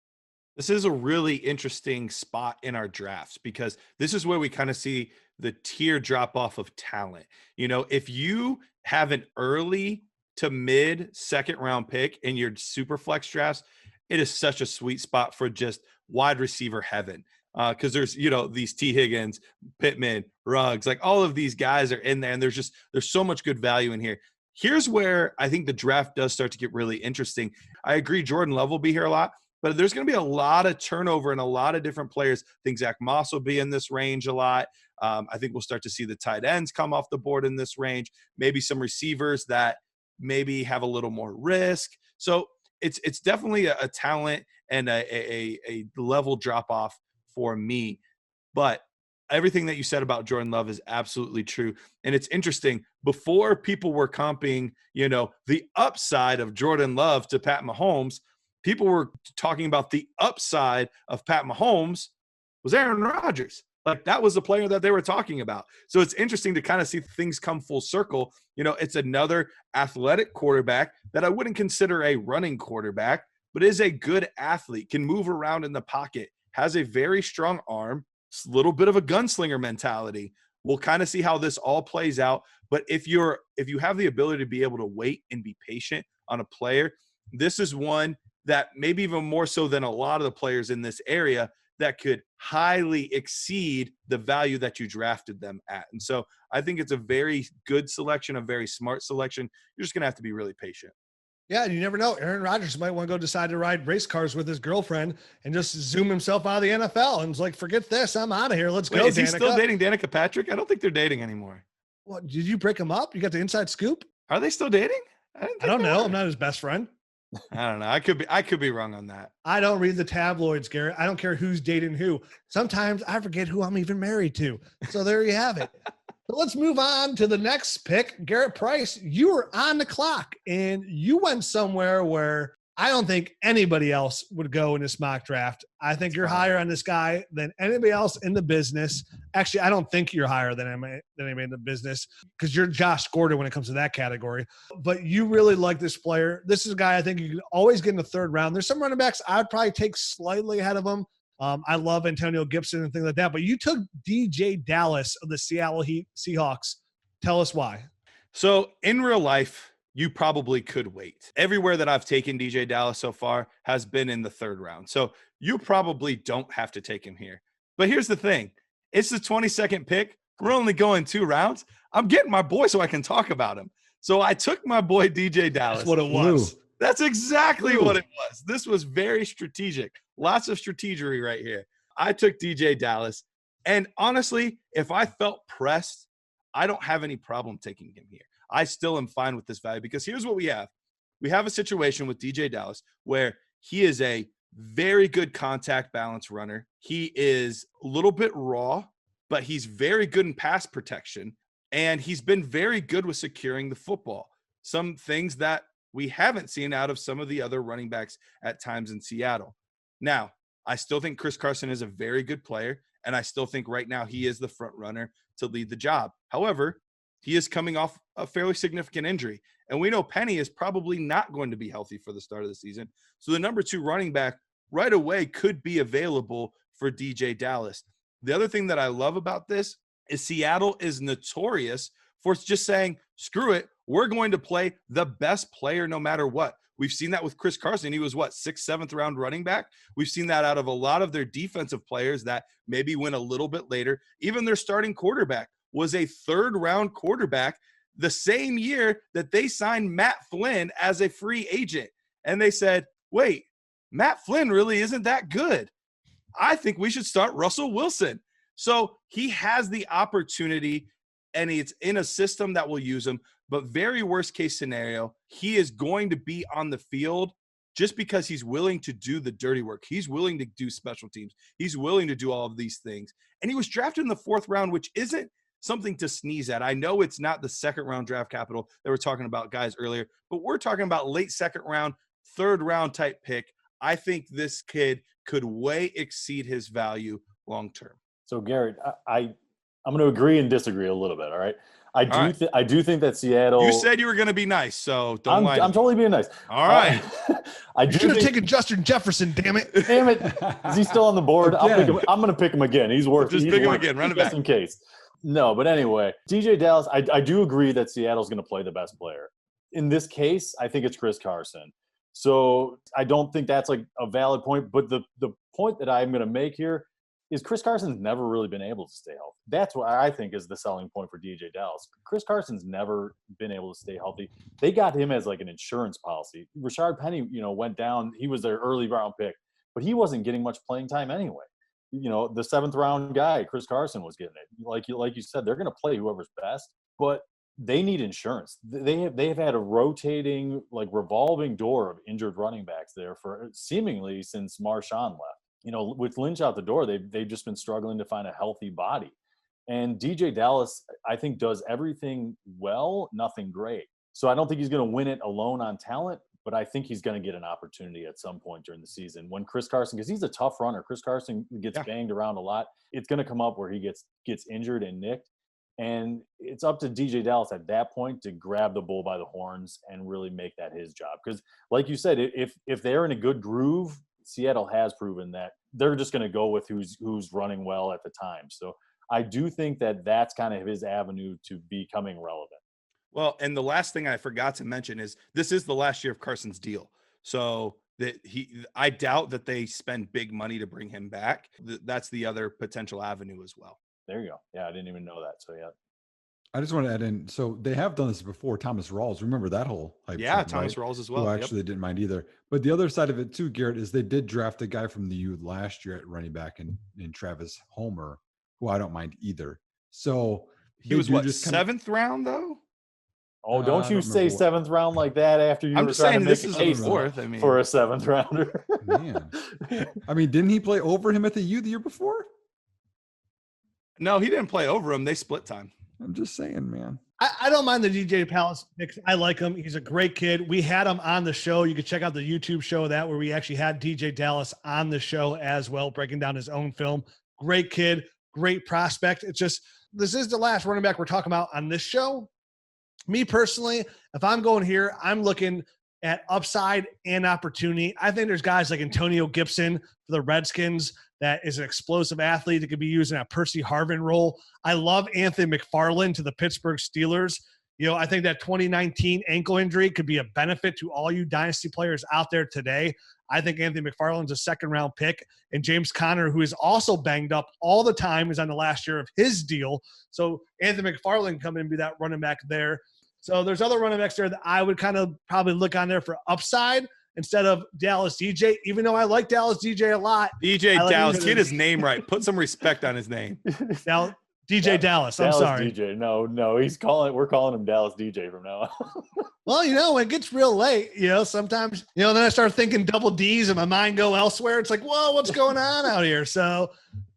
This is a really interesting spot in our drafts because this is where we kind of see the tier drop off of talent. You know, if you have an early to mid second round pick in your super flex drafts, it is such a sweet spot for just wide receiver heaven. Because there's, you know, these T. Higgins, Pittman, Ruggs, like all of these guys are in there, and there's so much good value in here. Here's where I think the draft does start to get really interesting. I agree Jordan Love will be here a lot, but there's going to be a lot of turnover and a lot of different players. I think Zach Moss will be in this range a lot. I think we'll start to see the tight ends come off the board in this range, maybe some receivers that maybe have a little more risk. So it's definitely a talent and a level drop off for me. But everything that you said about Jordan Love is absolutely true. And it's interesting. Before people were comping, you know, the upside of Jordan Love to Pat Mahomes, people were talking about the upside of Pat Mahomes was Aaron Rodgers. Like that was the player that they were talking about. So it's interesting to kind of see things come full circle. You know, it's another athletic quarterback that I wouldn't consider a running quarterback, but is a good athlete, can move around in the pocket, has a very strong arm, a little bit of a gunslinger mentality. We'll kind of see how this all plays out. But if you have the ability to be able to wait and be patient on a player, this is one that maybe even more so than a lot of the players in this area that could highly exceed the value that you drafted them at. And so I think it's a very good selection, a very smart selection. You're just going to have to be really patient. Yeah, you never know. Aaron Rodgers might want to go decide to ride race cars with his girlfriend and just zoom himself out of the NFL and it's like, forget this, I'm out of here. Let's go. Is he still dating Danica Patrick? I don't think they're dating anymore. What, did you break him up? You got the inside scoop? Are they still dating? I don't know. I'm not his best friend. I don't know. I could be wrong on that. I don't read the tabloids, Garrett. I don't care who's dating who. Sometimes I forget who I'm even married to. So there you have it. So let's move on to the next pick. Garrett Price, you were on the clock and you went somewhere where I don't think anybody else would go in this mock draft. I think you're higher on this guy than anybody else in the business. Actually, I don't think you're higher than anybody in the business because you're Josh Gordon when it comes to that category. But you really like this player. This is a guy I think you can always get in the third round. There's some running backs I'd probably take slightly ahead of him. I love Antonio Gibson and things like that. But you took DJ Dallas of the Seattle Seahawks. Tell us why. So in real life, you probably could wait. Everywhere that I've taken DJ Dallas so far has been in the third round. So you probably don't have to take him here. But here's the thing. It's the 22nd pick. We're only going 2 rounds. I'm getting my boy so I can talk about him. So I took my boy DJ Dallas. That's what it was. That's exactly what it was. This was very strategic. Lots of strategery right here. I took DJ Dallas. And honestly, if I felt pressed, I don't have any problem taking him here. I still am fine with this value because here's what we have. We have a situation with DJ Dallas where he is a very good contact balance runner. He is a little bit raw, but he's very good in pass protection. And he's been very good with securing the football. Some things that we haven't seen out of some of the other running backs at times in Seattle. Now, I still think Chris Carson is a very good player, and I still think right now he is the front runner to lead the job. However, he is coming off a fairly significant injury, and we know Penny is probably not going to be healthy for the start of the season. So the number 2 running back right away could be available for DJ Dallas. The other thing that I love about this is Seattle is notorious for just saying, screw it, we're going to play the best player no matter what. We've seen that with Chris Carson. He was, 6th, 7th round running back? We've seen that out of a lot of their defensive players that maybe went a little bit later. Even their starting quarterback was a 3rd round quarterback the same year that they signed Matt Flynn as a free agent. And they said, wait, Matt Flynn really isn't that good. I think we should start Russell Wilson. So he has the opportunity, and it's in a system that will use him. But very worst case scenario, he is going to be on the field just because he's willing to do the dirty work. He's willing to do special teams. He's willing to do all of these things. And he was drafted in the 4th round, which isn't something to sneeze at. I know it's not the 2nd round draft capital that we're talking about guys earlier, but we're talking about late 2nd round, 3rd round type pick. I think this kid could way exceed his value long term. So Garrett, I'm going to agree and disagree a little bit. All right. I do think that Seattle. You said you were going to be nice, so don't lie. I'm totally being nice. All right. You should have taken Justin Jefferson. Damn it! Damn it! Is he still on the board? I'm going to pick him again. He's worth. Just pick him again. Run it back just in case. No, but anyway, DJ Dallas. I do agree that Seattle's going to play the best player. In this case, I think it's Chris Carson. So I don't think that's like a valid point. But the point that I'm going to make here is Chris Carson's never really been able to stay healthy. That's what I think is the selling point for DJ Dallas. Chris Carson's never been able to stay healthy. They got him as like an insurance policy. Rashard Penny, went down. He was their early round pick, but he wasn't getting much playing time anyway. The 7th round guy, Chris Carson, was getting it. Like you said, they're going to play whoever's best, but they need insurance. They've had a rotating, like revolving door of injured running backs there for seemingly since Marshawn left. With Lynch out the door, they've just been struggling to find a healthy body. And DJ Dallas, I think, does everything well, nothing great. So I don't think he's going to win it alone on talent, but I think he's going to get an opportunity at some point during the season when Chris Carson, because he's a tough runner. Chris Carson gets banged around a lot. It's going to come up where he gets injured and nicked. And it's up to DJ Dallas at that point to grab the bull by the horns and really make that his job. Because like you said, if they're in a good groove, Seattle has proven that they're just going to go with who's running well at the time. So I do think that that's kind of his avenue to becoming relevant. Well, and the last thing I forgot to mention is this is the last year of Carson's deal. So I doubt that they spend big money to bring him back. That's the other potential avenue as well. There you go. Yeah, I didn't even know that. So yeah. I just want to add in, so they have done this before. Thomas Rawls, remember that whole hype? Yeah, thing, Thomas right? Rawls as well. Who actually didn't mind either. But the other side of it too, Garrett, is they did draft a guy from the U last year at running back in Travis Homer, who I don't mind either. So he was what, 7th round though? Oh, don't you say 7th round like that after you were trying to make a case for a 7th rounder. Man, I mean, didn't he play over him at the U the year before? No, he didn't play over him. They split time. I'm just saying, man. I don't mind the DJ Dallas mix. I like him. He's a great kid. We had him on the show. You can check out the YouTube show where we actually had DJ Dallas on the show as well, breaking down his own film. Great kid, great prospect. It's just, this is the last running back we're talking about on this show. Me personally, if I'm going here, I'm looking at upside and opportunity. I think there's guys like Antonio Gibson for the Redskins that is an explosive athlete that could be used in a Percy Harvin role. I love Anthony McFarland to the Pittsburgh Steelers. I think that 2019 ankle injury could be a benefit to all you dynasty players out there today. I think Anthony McFarland's a 2nd round pick, and James Conner, who is also banged up all the time, is on the last year of his deal. So Anthony McFarland can come in and be that running back there. So there's other running backs there that I would kind of probably look on there for upside instead of Dallas DJ, even though I like Dallas DJ a lot. DJ Dallas, get his name right. Put some respect on his name. Now, DJ Dallas. I'm sorry. DJ. No, we're calling him Dallas DJ from now on. Well, when it gets real late, sometimes, then I start thinking double D's and my mind go elsewhere. It's like, whoa, what's going on out here? So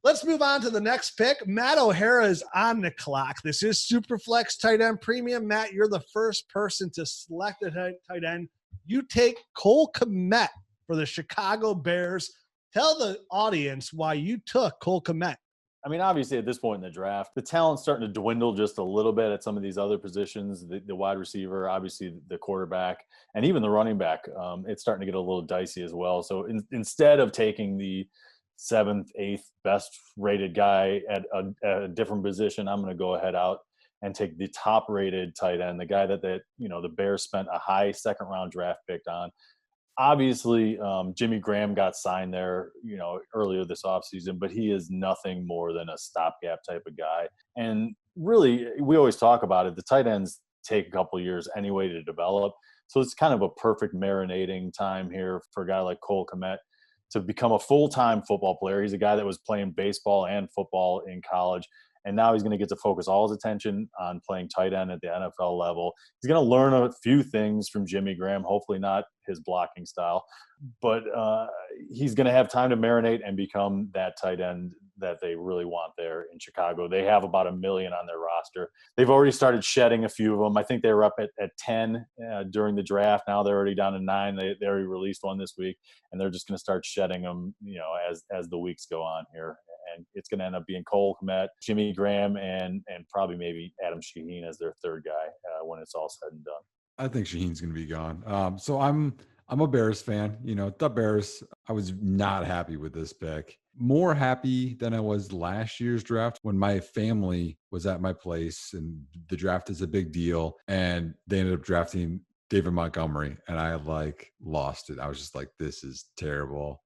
let's move on to the next pick. Matt O'Hara is on the clock. This is Superflex tight end premium. Matt, you're the first person to select a tight end. You take Cole Kmet for the Chicago Bears. Tell the audience why you took Cole Kmet. I mean, obviously at this point in the draft, the talent's starting to dwindle just a little bit at some of these other positions, the wide receiver, obviously the quarterback, and even the running back. It's starting to get a little dicey as well. So instead of taking the 7th, 8th best rated guy at a different position, I'm going to go ahead out and take the top rated tight end, the guy that the Bears spent a high 2nd round draft pick on. Obviously, Jimmy Graham got signed there, earlier this offseason, but he is nothing more than a stopgap type of guy. And really, we always talk about it. The tight ends take a couple of years anyway to develop. So it's kind of a perfect marinating time here for a guy like Cole Kmet. to become a full-time football player. He's a guy that was playing baseball and football in college, and now he's going to get to focus all his attention on playing tight end at the NFL level. He's going to learn a few things from Jimmy Graham, hopefully not his blocking style, but he's going to have time to marinate and become that tight end that they really want there in Chicago. They have about 1 million on their roster. They've already started shedding a few of them. I think they were up at 10 during the draft. Now they're already down to 9. They already released one this week, and they're just going to start shedding them, as the weeks go on here. And it's going to end up being Cole Kmet, Jimmy Graham, and probably maybe Adam Shaheen as their third guy when it's all said and done. I think Shaheen's going to be gone. So I'm a Bears fan. The Bears, I was not happy with this pick. More happy than I was last year's draft when my family was at my place and the draft is a big deal. And they ended up drafting David Montgomery, and I lost it. I was just like, this is terrible.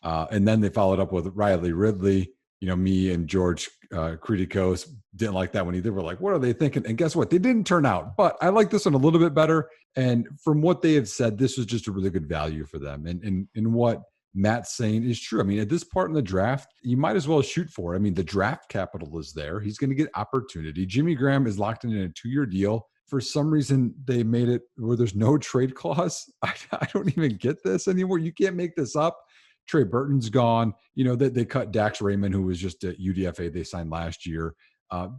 And then they followed up with Riley Ridley. Me and George Kritikos didn't like that one either. We're like, what are they thinking? And guess what? They didn't turn out. But I like this one a little bit better. And from what they have said, this was just a really good value for them. And what Matt's saying is true. I mean, at this part in the draft, you might as well shoot for it. I mean, the draft capital is there. He's going to get opportunity. Jimmy Graham is locked in a 2-year deal. For some reason, they made it where there's no trade clause. I don't even get this anymore. You can't make this up. Trey Burton's gone. They cut Dax Raymond, who was just at UDFA they signed last year.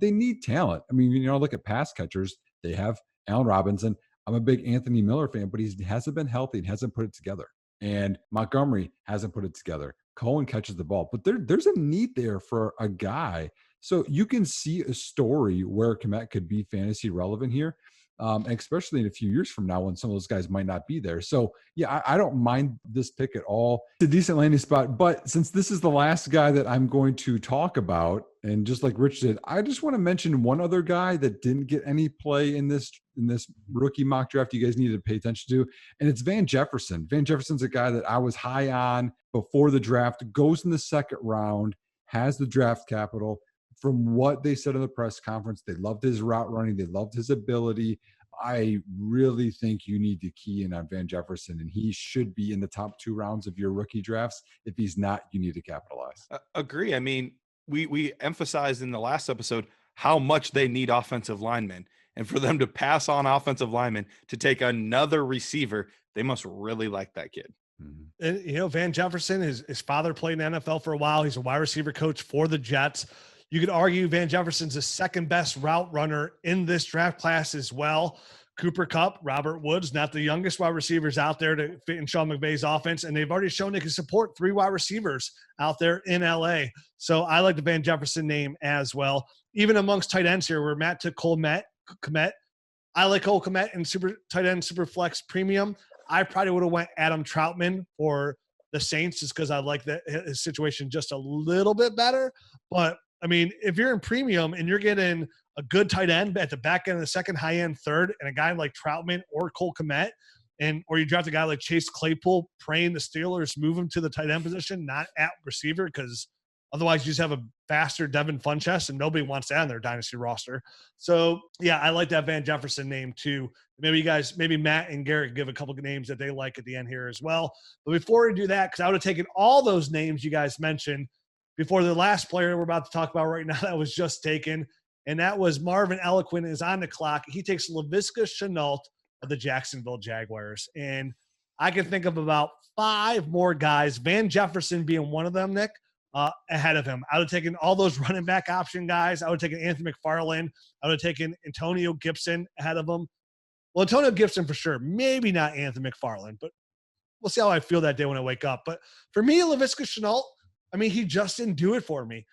They need talent. I mean, look at pass catchers. They have Allen Robinson. I'm a big Anthony Miller fan, but he hasn't been healthy and hasn't put it together. And Montgomery hasn't put it together. Cohen catches the ball. But there's a need there for a guy. So you can see a story where Kmet could be fantasy relevant here. Especially in a few years from now when some of those guys might not be there. So, yeah, I don't mind this pick at all. It's a decent landing spot. But since this is the last guy that I'm going to talk about, and just like Rich did, I just want to mention one other guy that didn't get any play in this rookie mock draft you guys needed to pay attention to, and it's Van Jefferson. Van Jefferson's a guy that I was high on before the draft, goes in the second round, has the draft capital. From what they said in the press conference, they loved his route running. They loved his ability. I really think you need to key in on Van Jefferson, and he should be in the top 2 rounds of your rookie drafts. If he's not, you need to capitalize. Agree. I mean, we emphasized in the last episode how much they need offensive linemen. And for them to pass on offensive linemen to take another receiver, they must really like that kid. Mm-hmm. And, Van Jefferson, his father played in the NFL for a while. He's a wide receiver coach for the Jets. You could argue Van Jefferson's the second best route runner in this draft class as well. Cooper Kupp, Robert Woods, not the youngest wide receivers out there to fit in Sean McVay's offense. And they've already shown they can support 3 wide receivers out there in LA. So I like the Van Jefferson name as well. Even amongst tight ends here, where Matt took Cole Kmet. I like Cole Kmet in tight end super flex premium. I probably would have went Adam Troutman for the Saints just because I like his situation just a little bit better. But I mean, if you're in premium and you're getting a good tight end at the back end of the second, high end third, and a guy like Troutman or Cole Kmet, or you draft a guy like Chase Claypool, praying the Steelers move him to the tight end position, not at receiver, because otherwise you just have a faster Devin Funchess, and nobody wants that on their dynasty roster. So, yeah, I like that Van Jefferson name too. Maybe Matt and Garrett give a couple of names that they like at the end here as well. But before we do that, because I would have taken all those names you guys mentioned before the last player we're about to talk about right now that was just taken, and that was Marvin Eloquent is on the clock. He takes Laviska Shenault of the Jacksonville Jaguars. And I can think of about 5 more guys, Van Jefferson being one of them, Nick, ahead of him. I would have taken all those running back option guys. I would have taken Anthony McFarland. I would have taken Antonio Gibson ahead of him. Well, Antonio Gibson for sure. Maybe not Anthony McFarland, but we'll see how I feel that day when I wake up. But for me, Laviska Shenault, I mean, he just didn't do it for me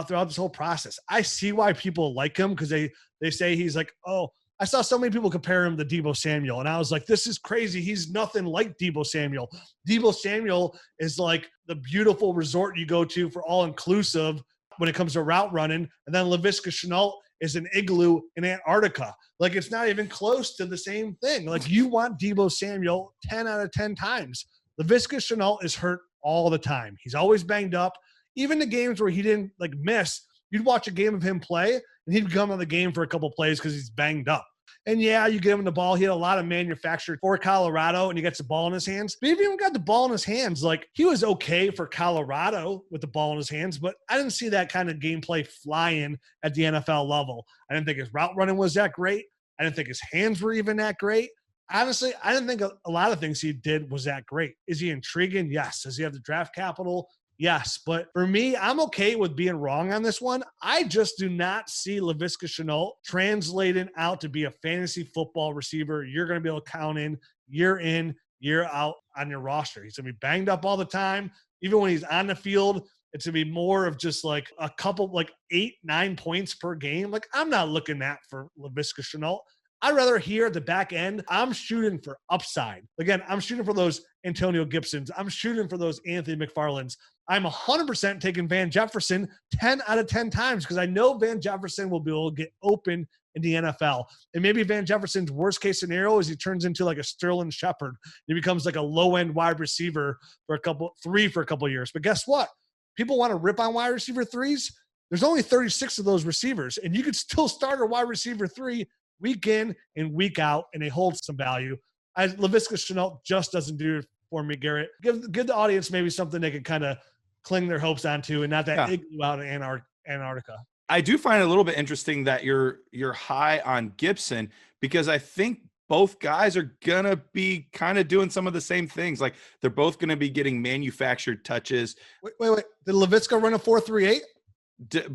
throughout this whole process. I see why people like him because they say he's like, oh, I saw so many people compare him to Deebo Samuel. And I was like, this is crazy. He's nothing like Deebo Samuel. Deebo Samuel is like the beautiful resort you go to for all-inclusive when it comes to route running. And then Laviska Shenault is an igloo in Antarctica. Like, it's not even close to the same thing. Like, you want Deebo Samuel 10 out of 10 times. Laviska Shenault is hurt all the time. He's always banged up. Even the games where he didn't miss, you'd watch a game of him play and he'd come on the game for a couple plays because he's banged up. And yeah, you give him the ball. He had a lot of manufactured for Colorado, and he gets the ball in his hands. But if he even got the ball in his hands, like he was okay for Colorado with the ball in his hands, but I didn't see that kind of gameplay flying at the NFL level. I didn't think his route running was that great. I didn't think his hands were even that great. Honestly, I didn't think a lot of things he did was that great. Is he intriguing? Yes. Does he have the draft capital? Yes. But for me, I'm okay with being wrong on this one. I just do not see Laviska Shenault translating out to be a fantasy football receiver you're going to be able to count in, year out on your roster. He's going to be banged up all the time. Even when he's on the field, it's going to be more of just like a couple, like 8-9 points per game. Like I'm not looking at for Laviska Shenault. I'd rather here at the back end, I'm shooting for upside. Again, I'm shooting for those Antonio Gibsons. I'm shooting for those Anthony McFarlands. I'm 100% taking Van Jefferson 10 out of 10 times because I know Van Jefferson will be able to get open in the NFL. And maybe Van Jefferson's worst case scenario is he turns into like a Sterling Shepard. He becomes like a low-end wide receiver for a couple of years. But guess what? People want to rip on wide receiver threes. There's only 36 of those receivers, and you could still start a wide receiver 3 week in and week out, and they hold some value. Laviska Shenault just doesn't do it for me, Garrett. Give the audience maybe something they can kind of cling their hopes onto and not that igloo out in Antarctica. I do find it a little bit interesting that you're high on Gibson because I think both guys are going to be kind of doing some of the same things. Like they're both going to be getting manufactured touches. Wait. Did Laviska run a 4.38?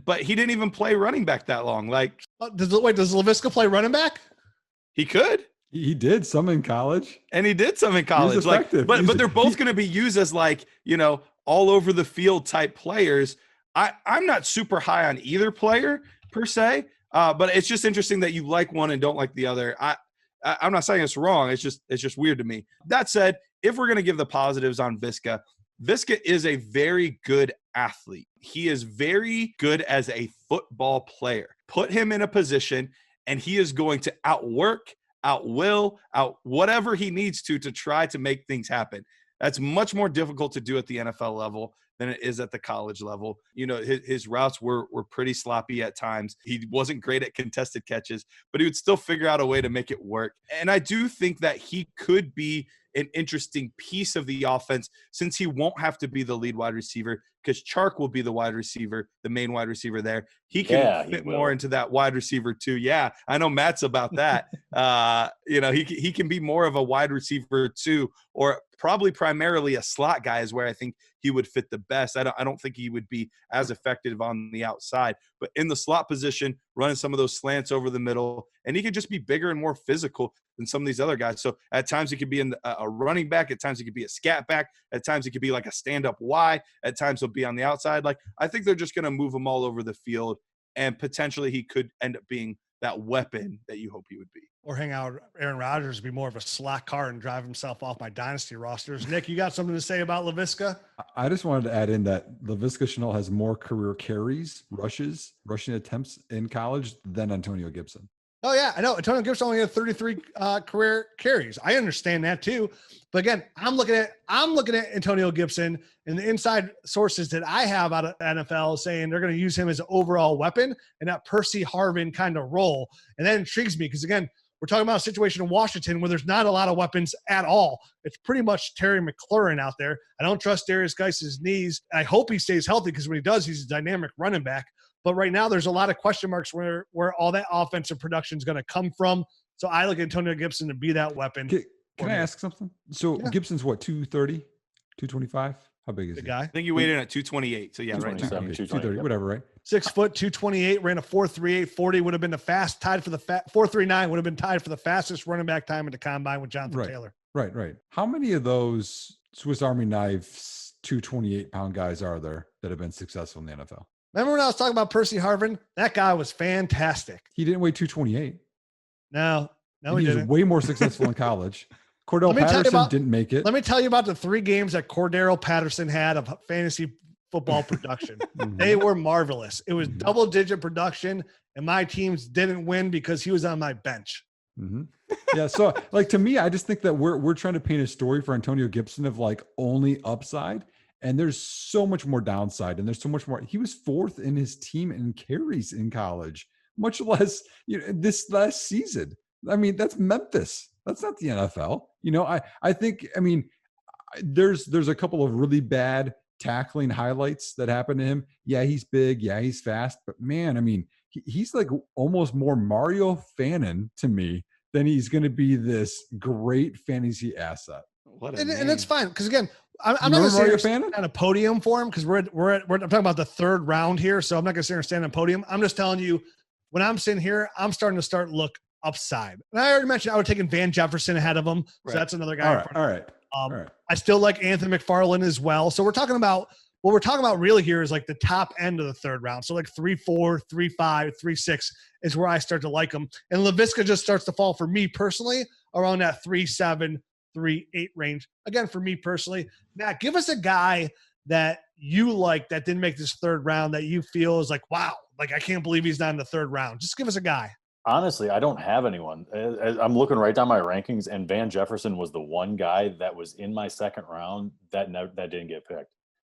But he didn't even play running back that long. Like, does Laviska play running back? He could. He did some in college, and he did some in college. Like, but they're both going to be used as like all over the field type players. I'm not super high on either player per se, but it's just interesting that you like one and don't like the other. I'm not saying it's wrong. It's just weird to me. That said, if we're going to give the positives on Viska is a very good athlete. He is very good as a football player. Put him in a position and he is going to outwork, outwill, whatever he needs to try to make things happen. That's much more difficult to do at the NFL level than it is at the college level. His routes were pretty sloppy at times. He wasn't great at contested catches, but he would still figure out a way to make it work. And I do think that he could be an interesting piece of the offense since he won't have to be the lead wide receiver because Chark will be the wide receiver, the main wide receiver there. He can fit more into that wide receiver too. Yeah, I know Matt's about that. He can be more of a wide receiver too, or probably primarily a slot guy is where I think he would fit the best. I don't think he would be as effective on the outside, but in the slot position, running some of those slants over the middle, and he could just be bigger and more physical than some of these other guys. So at times he could be a running back. At times he could be a scat back. At times he could be like a stand-up Y. At times he'll be on the outside. Like I think they're just going to move him all over the field, and potentially he could end up being that weapon that you hope he would be. Or hang out with Aaron Rodgers, be more of a slot car and drive himself off my dynasty rosters. Nick, you got something to say about Laviska? I just wanted to add in that Laviska Shenault has more career carries, rushing attempts in college than Antonio Gibson. Oh, yeah, I know. Antonio Gibson only had 33 career carries. I understand that too. But again, I'm looking at Antonio Gibson, and the inside sources that I have out of NFL saying they're going to use him as an overall weapon and that Percy Harvin kind of role. And that intrigues me because, again, we're talking about a situation in Washington where there's not a lot of weapons at all. It's pretty much Terry McLaurin out there. I don't trust Darius Geis's knees. I hope he stays healthy because when he does, he's a dynamic running back. But right now, there's a lot of question marks where all that offensive production is going to come from. So I look at Antonio Gibson to be that weapon. Can I ask something? So yeah. Gibson's what, 230, 225? How big is the he? guy? I think you weighed in at 228. So yeah, right. 230, whatever, right? 6 foot, 228, ran a 4.38 40, would have been the 4.39 would have been tied for the fastest running back time in the combine with Jonathan Taylor. Right. How many of those Swiss Army knives 228-pound guys are there that have been successful in the NFL? Remember when I was talking about Percy Harvin? That guy was fantastic. He didn't weigh 228. No, he was didn't. Way more successful in college. Cordell Patterson didn't make it. Let me tell you about the 3 games that Cordero Patterson had of fantasy football production. They were marvelous. It was double-digit production, and my teams didn't win because he was on my bench. Mm-hmm. Yeah, so like to me, I just think that we're trying to paint a story for Antonio Gibson of like only upside. And there's so much more downside, and there's so much more. He was 4th in his team in carries in college, much less this last season. I mean, that's Memphis. That's not the NFL. I think, there's a couple of really bad tackling highlights that happened to him. Yeah, he's big. Yeah, he's fast. But man, he's like almost more Mario Fannin to me than he's going to be this great fantasy asset. And that's fine. Because again, I'm not going to stand on a podium for him because we're I'm talking about the third round here. So I'm not going to sit here and stand on a podium. I'm just telling you, when I'm sitting here, I'm starting to look upside. And I already mentioned I would have taken Van Jefferson ahead of him. So that's another guy. All right. I still like Anthony McFarland as well. So we're talking about what we're talking about really here is like the top end of the third round. So like 3-4, 3-5, 3-6 is where I start to like him. And Laviska just starts to fall for me personally around that 3-7, 3-8 range. Again, for me personally, Matt, give us a guy that you like that didn't make this third round that you feel is like, wow, like I can't believe he's not in the third round. Just give us a guy. Honestly, I don't have anyone. I'm looking right down my rankings, and Van Jefferson was the one guy that was in my second round that didn't get picked.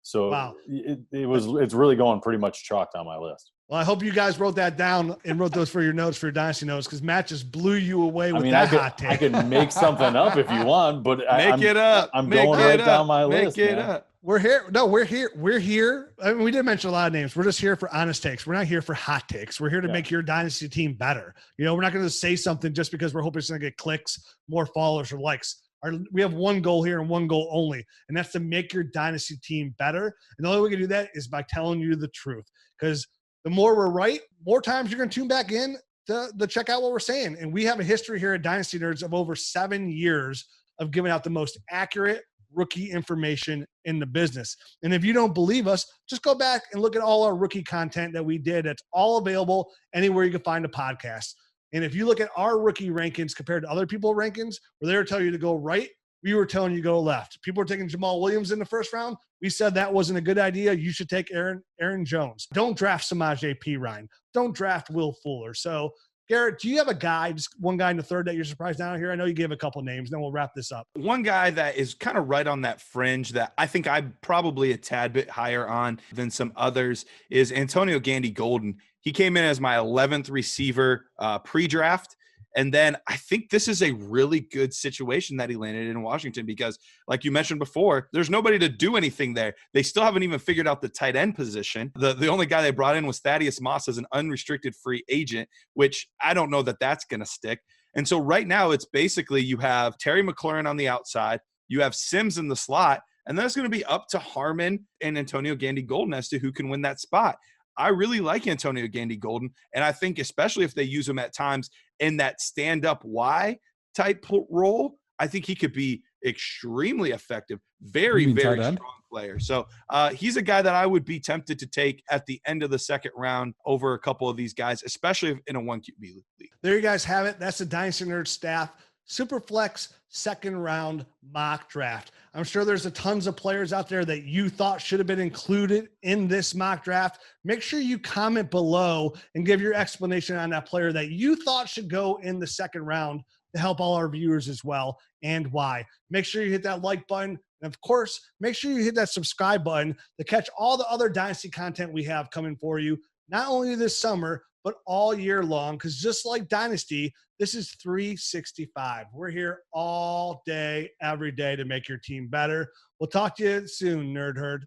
So wow. It's really going pretty much chalked on my list. Well, I hope you guys wrote that down and wrote those for your notes, for your dynasty notes, because Matt just blew you away with that hot take. I can make something up if you want, but I'm going right down my list. Make it up. We're here. No, we're here. We're here. I mean, we did mention a lot of names. We're just here for honest takes. We're not here for hot takes. We're here to make your dynasty team better. We're not going to say something just because we're hoping it's going to get clicks, more followers, or likes. We have one goal here and one goal only, and that's to make your dynasty team better. And the only way we can do that is by telling you the truth. Because the more we're right, more times you're going to tune back in to check out what we're saying. And we have a history here at Dynasty Nerds of over 7 years of giving out the most accurate rookie information in the business. And if you don't believe us, just go back and look at all our rookie content that we did. It's all available anywhere you can find a podcast. And if you look at our rookie rankings compared to other people's rankings, where they were telling you to go right, we were telling you to go left. People were taking Jamal Williams in the first round. We said that wasn't a good idea. You should take Aaron Jones. Don't draft Samaje Perine. Don't draft Will Fuller. So, Garrett, do you have a guy, just one guy in the third that you're surprised down here? I know you gave a couple names, then we'll wrap this up. One guy that is kind of right on that fringe that I think I'm probably a tad bit higher on than some others is Antonio Gandy-Golden. He came in as my 11th receiver pre-draft. And then I think this is a really good situation that he landed in Washington because, like you mentioned before, there's nobody to do anything there. They still haven't even figured out the tight end position. The only guy they brought in was Thaddeus Moss as an unrestricted free agent, which I don't know that that's going to stick. And so right now it's basically you have Terry McLaurin on the outside, you have Sims in the slot, and then it's going to be up to Harmon and Antonio Gandy-Golden as to who can win that spot. I really like Antonio Gandy-Golden, and I think especially if they use him at times in that stand-up Y type role, I think he could be extremely effective. Very, very strong player. So he's a guy that I would be tempted to take at the end of the second round over a couple of these guys, especially in a 1QB league. There you guys have it. That's the Dynasty Nerd staff Superflex second round mock draft. I'm sure there's tons of players out there that you thought should have been included in this mock draft. Make sure you comment below and give your explanation on that player that you thought should go in the second round to help all our viewers as well, and why. Make sure you hit that like button. And of course, make sure you hit that subscribe button to catch all the other Dynasty content we have coming for you, not only this summer, but all year long. Because just like Dynasty, this is 365. We're here all day, every day to make your team better. We'll talk to you soon, Nerd Herd.